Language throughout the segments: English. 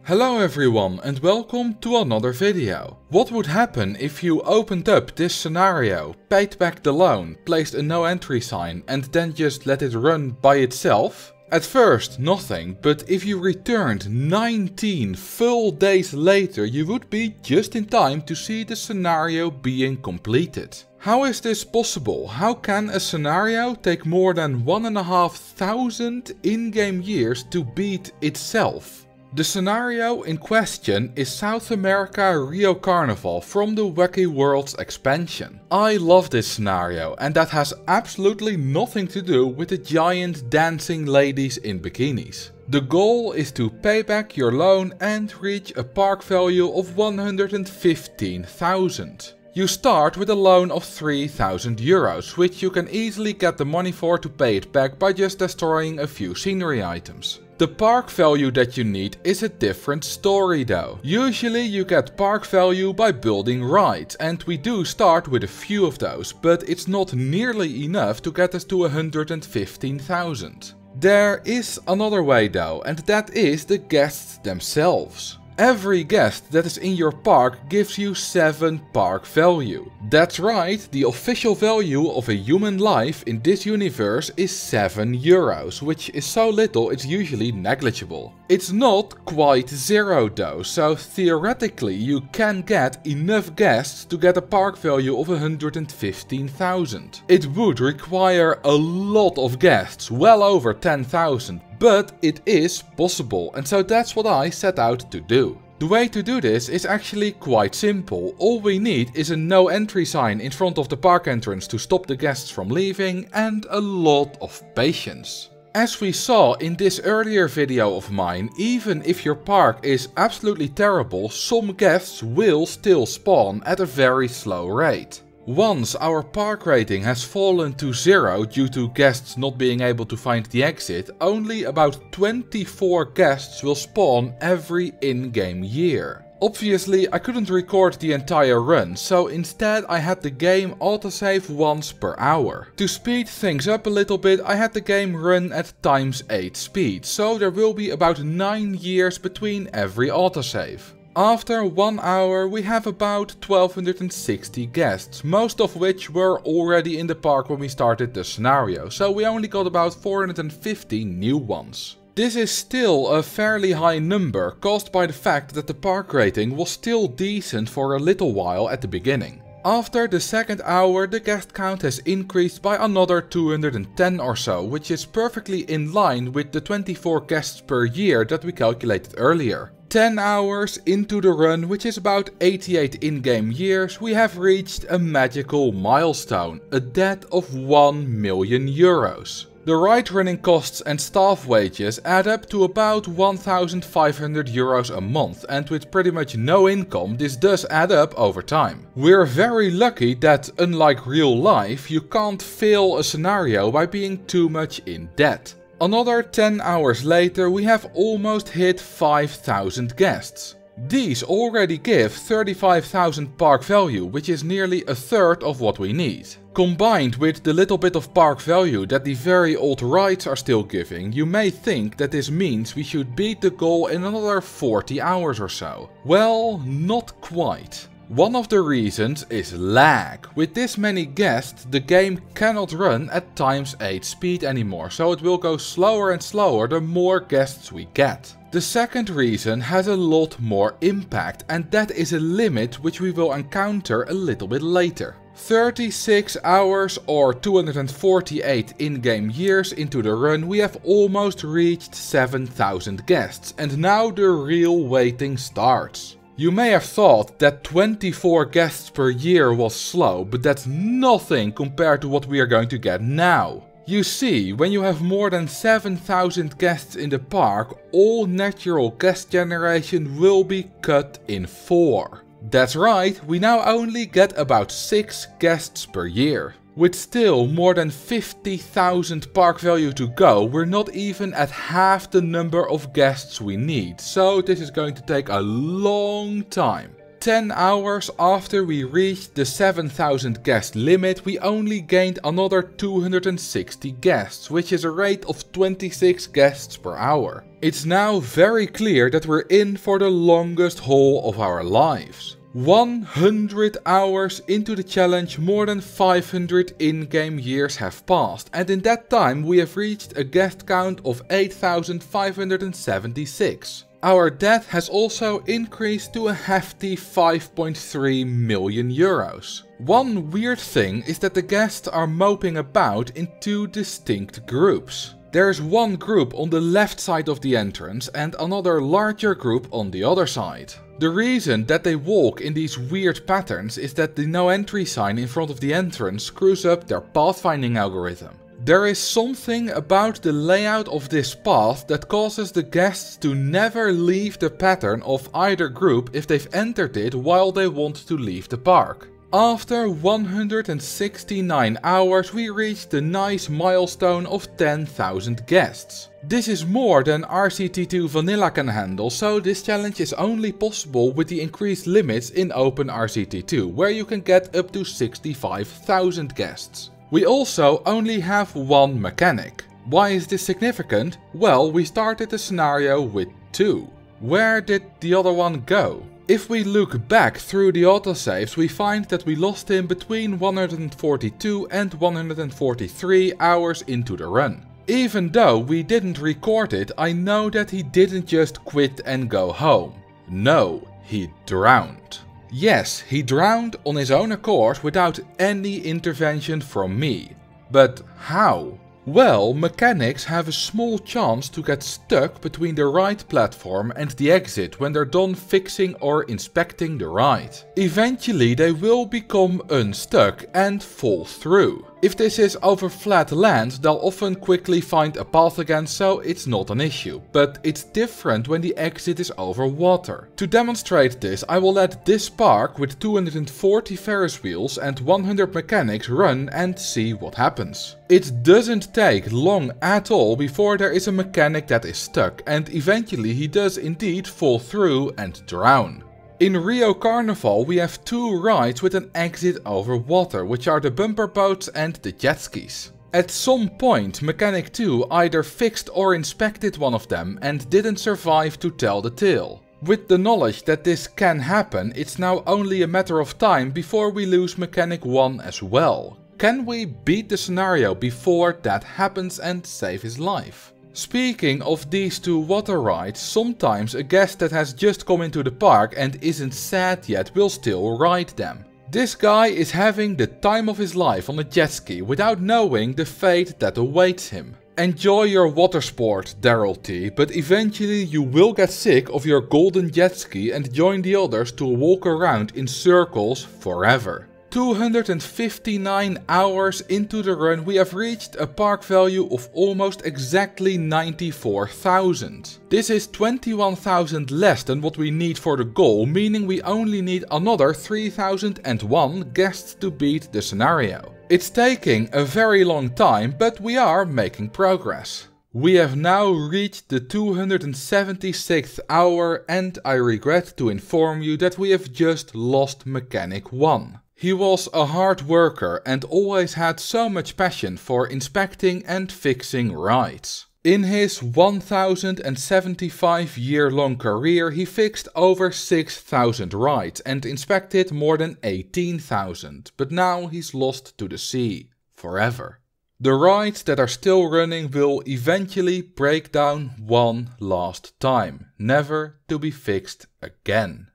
Hello everyone and welcome to another video. What would happen if you opened up this scenario, paid back the loan, placed a no entry sign and then just let it run by itself? At first nothing, but if you returned 19 full days later you would be just in time to see the scenario being completed. How is this possible? How can a scenario take more than 1,500 in-game years to beat itself? The scenario in question is South America Rio Carnival from the Wacky Worlds expansion. I love this scenario and that has absolutely nothing to do with the giant dancing ladies in bikinis. The goal is to pay back your loan and reach a park value of 115,000. You start with a loan of 3,000 euros, which you can easily get the money for to pay it back by just destroying a few scenery items. The park value that you need is a different story though. Usually you get park value by building rides, and we do start with a few of those, but it's not nearly enough to get us to 115,000. There is another way though, and that is the guests themselves. Every guest that is in your park gives you 7 park value. That's right, the official value of a human life in this universe is 7 euros, which is so little it's usually negligible. It's not quite zero though, so theoretically you can get enough guests to get a park value of 115,000. It would require a lot of guests, well over 10,000. But it is possible, and so that's what I set out to do. The way to do this is actually quite simple. All we need is a no entry sign in front of the park entrance to stop the guests from leaving and a lot of patience. As we saw in this earlier video of mine, even if your park is absolutely terrible, some guests will still spawn at a very slow rate. Once our park rating has fallen to 0 due to guests not being able to find the exit, only about 24 guests will spawn every in-game year. Obviously I couldn't record the entire run, so instead I had the game autosave once per hour. To speed things up a little bit, I had the game run at ×8 speed, so there will be about 9 years between every autosave. After 1 hour we have about 1260 guests, most of which were already in the park when we started the scenario, so we only got about 450 new ones. This is still a fairly high number, caused by the fact that the park rating was still decent for a little while at the beginning. After the second hour the guest count has increased by another 210 or so, which is perfectly in line with the 24 guests per year that we calculated earlier. 10 hours into the run, which is about 88 in-game years, we have reached a magical milestone, a debt of 1 million euros. The ride running costs and staff wages add up to about 1,500 euros a month, and with pretty much no income this does add up over time. We're very lucky that, unlike real life, you can't fail a scenario by being too much in debt. Another 10 hours later we have almost hit 5,000 guests. These already give 35,000 park value, which is nearly a third of what we need. Combined with the little bit of park value that the very old rides are still giving, you may think that this means we should beat the goal in another 40 hours or so. Well, not quite. One of the reasons is lag. With this many guests the game cannot run at ×8 speed anymore, so it will go slower and slower the more guests we get. The second reason has a lot more impact, and that is a limit which we will encounter a little bit later. 36 hours or 248 in-game years into the run we have almost reached 7,000 guests, and now the real waiting starts. You may have thought that 24 guests per year was slow, but that's nothing compared to what we are going to get now. You see, when you have more than 7,000 guests in the park, all natural guest generation will be cut in 4. That's right, we now only get about 6 guests per year. With still more than 50,000 park value to go, we're not even at half the number of guests we need, so this is going to take a long time. 10 hours after we reached the 7,000 guest limit, we only gained another 260 guests, which is a rate of 26 guests per hour. It's now very clear that we're in for the longest haul of our lives. 100 hours into the challenge, more than 500 in-game years have passed, and in that time we have reached a guest count of 8,576. Our debt has also increased to a hefty 5.3 million euros. One weird thing is that the guests are moping about in two distinct groups. There's one group on the left side of the entrance and another larger group on the other side. The reason that they walk in these weird patterns is that the no entry sign in front of the entrance screws up their pathfinding algorithm. There is something about the layout of this path that causes the guests to never leave the pattern of either group if they've entered it while they want to leave the park. After 169 hours we reached the nice milestone of 10,000 guests. This is more than RCT2 Vanilla can handle, so this challenge is only possible with the increased limits in Open RCT2, where you can get up to 65,000 guests. We also only have one mechanic. Why is this significant? Well, we started the scenario with 2. Where did the other one go? If we look back through the autosaves, we find that we lost him between 142 and 143 hours into the run. Even though we didn't record it, I know that he didn't just quit and go home. No, he drowned. Yes, he drowned on his own accord without any intervention from me. But how? Well, mechanics have a small chance to get stuck between the ride platform and the exit when they're done fixing or inspecting the ride. Eventually they will become unstuck and fall through. If this is over flat land, they'll often quickly find a path again, so it's not an issue. But it's different when the exit is over water. To demonstrate this, I will let this park with 240 Ferris wheels and 100 mechanics run and see what happens. It doesn't take long at all before there is a mechanic that is stuck, and eventually he does indeed fall through and drown. In Rio Carnival we have 2 rides with an exit over water, which are the bumper boats and the jet skis. At some point Mechanic 2 either fixed or inspected one of them and didn't survive to tell the tale. With the knowledge that this can happen, it's now only a matter of time before we lose Mechanic 1 as well. Can we beat the scenario before that happens and save his life? Speaking of these 2 water rides, sometimes a guest that has just come into the park and isn't sad yet will still ride them. This guy is having the time of his life on a jet ski without knowing the fate that awaits him. Enjoy your water sport, Daryl T, but eventually you will get sick of your golden jet ski and join the others to walk around in circles forever. 259 hours into the run we have reached a park value of almost exactly 94,000. This is 21,000 less than what we need for the goal, meaning we only need another 3,001 guests to beat the scenario. It's taking a very long time, but we are making progress. We have now reached the 276th hour and I regret to inform you that we have just lost Mechanic 1. He was a hard worker and always had so much passion for inspecting and fixing rides. In his 1075-year-long career he fixed over 6,000 rides and inspected more than 18,000, but now he's lost to the sea forever. The rides that are still running will eventually break down one last time, never to be fixed again.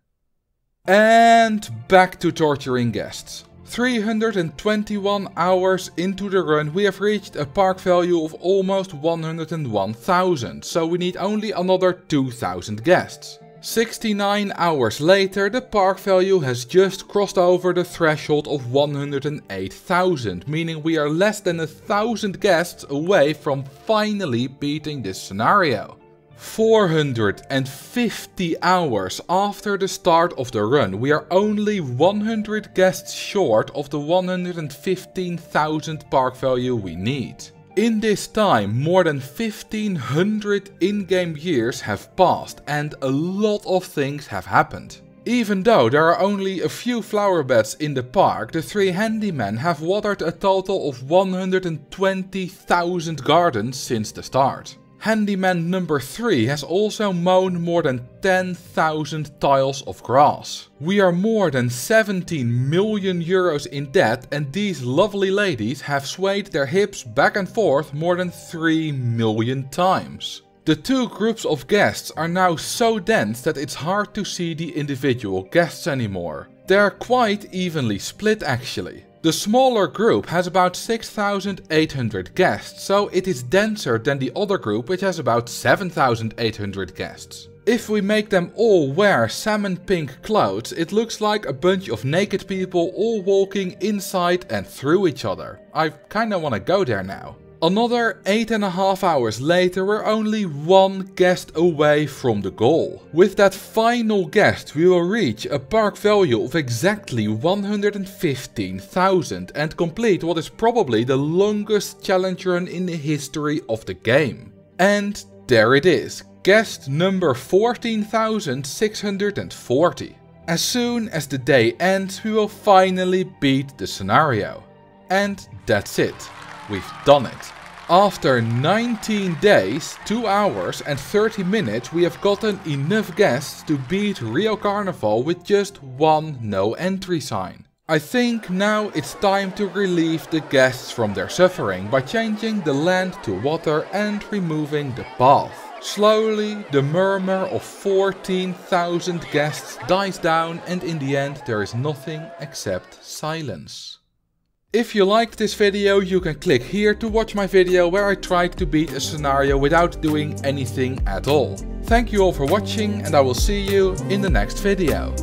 And back to torturing guests. 321 hours into the run we have reached a park value of almost 101,000, so we need only another 2,000 guests. 69 hours later the park value has just crossed over the threshold of 108,000, meaning we are less than 1,000 guests away from finally beating this scenario. 450 hours after the start of the run, we are only 100 guests short of the 115,000 park value we need. In this time, more than 1,500 in-game years have passed and a lot of things have happened. Even though there are only a few flower beds in the park, the 3 handymen have watered a total of 120,000 gardens since the start. Handyman number 3 has also mown more than 10,000 tiles of grass. We are more than 17 million euros in debt, and these lovely ladies have swayed their hips back and forth more than 3 million times. The 2 groups of guests are now so dense that it's hard to see the individual guests anymore. They're quite evenly split actually. The smaller group has about 6,800 guests, so it is denser than the other group, which has about 7,800 guests. If we make them all wear salmon pink clothes, it looks like a bunch of naked people all walking inside and through each other. I kinda wanna go there now. Another 8.5 hours later, we're only 1 guest away from the goal. With that final guest, we will reach a park value of exactly 115,000 and complete what is probably the longest challenge run in the history of the game. And there it is, guest number 14,640. As soon as the day ends, we will finally beat the scenario. And that's it. We've done it. After 19 days, 2 hours and 30 minutes, we have gotten enough guests to beat Rio Carnival with just 1 no entry sign. I think now it's time to relieve the guests from their suffering by changing the land to water and removing the path. Slowly, the murmur of 14,000 guests dies down, and in the end there is nothing except silence. If you liked this video, you can click here to watch my video where I tried to beat a scenario without doing anything at all. Thank you all for watching, and I will see you in the next video.